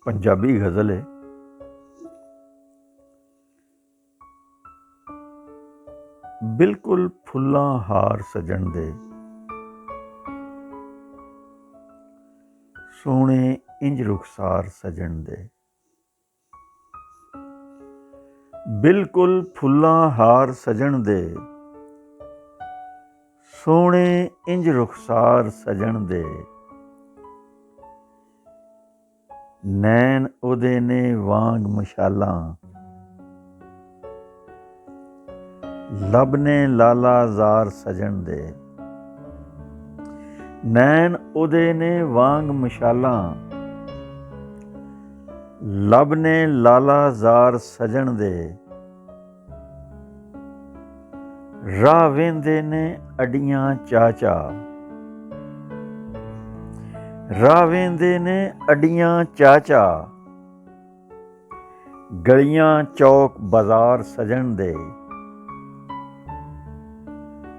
पंजाबी गज़ल है। बिल्कुल फुल्लां हार सजण दे, सोहणे इंज रुखसार सजण दे। बिल्कुल फुल्लां हार सजण दे, सोहणे इंज रुखसार सजण दे। नैन उहदे ने वांग मशालां, लब ने लाला जार सजण दे। नैन उहदे ने वांग मशालां, लब ने लाला जार सजण दे। राह वेंदे ने अडियां चाचा, राह वेंदे ने अडियां चाचा। गलियां चौक बाजार सजण दे।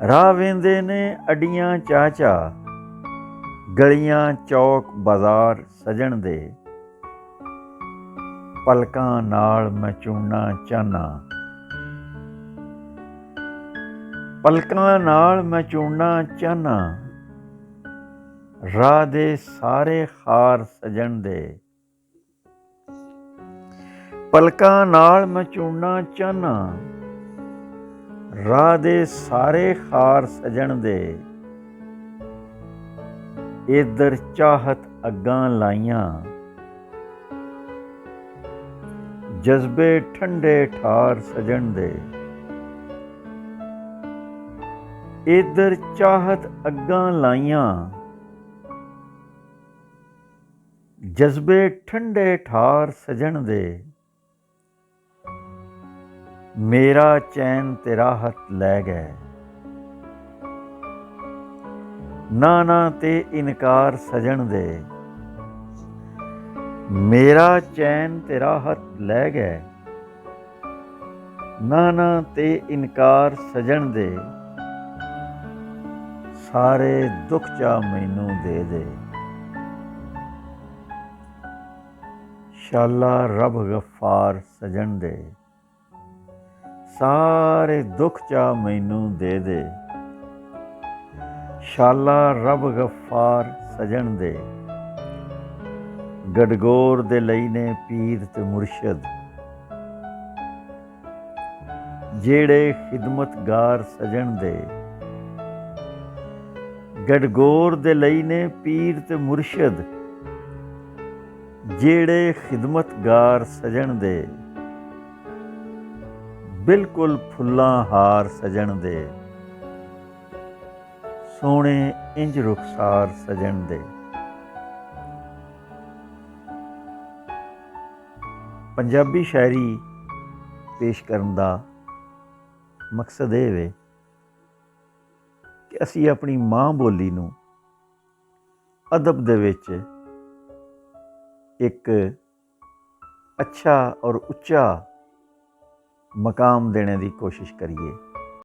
राह वेंदे ने अडियां चाचा, गलियां चौक बाजार सजण दे। पलकां नाल मैं चूणना चाहना, पलकां नाल मैं चूणना चाहना। राह दे सारे खार सजण दे। पलकां नाल मैं चूणना चाहना, राह दे सारे खार सजण दे। इधर चाहत अग्गां लाइयां, जज्बे ठंडे ठार सजण दे। इधर चाहत अग्गां लाइयां, जज्बे ठंडे ठार सजण दे। मेरा चैन ते राहत लै गए, नाना ते इनकार सजण दे। मेरा चैन ते राहत लै गए, नाना ते इनकार सजण दे। सारे दुख चा मैनू दे दे, शाला रब गफ्फार सजण दे। सारे दुख चा मैनू दे दे, शाला रब गफ्फार सजण दे। गडगोर दे लई ने पीर ते मुर्शद, जेड़े खिदमतगार सजण दे। गडगोर दे लई ने पीर ते मुर्शद, जेड़े खिदमतगार सजण दे। बिल्कुल फुल्लां हार सजण दे, सोहणे इंज रुखसार सजण दे। पंजाबी शायरी पेश करन दा मकसद ਇਹ ਵੇ ਕਿ ਅਸੀਂ ਆਪਣੀ ਮਾਂ ਬੋਲੀ ਨੂੰ ਅਦਬ ਦੇ ਵਿੱਚ ਇੱਕ ਅੱਛਾ ਔਰ ਉੱਚਾ ਮਕਾਮ ਦੇਣੇ ਦੀ ਕੋਸ਼ਿਸ਼ ਕਰੀਏ।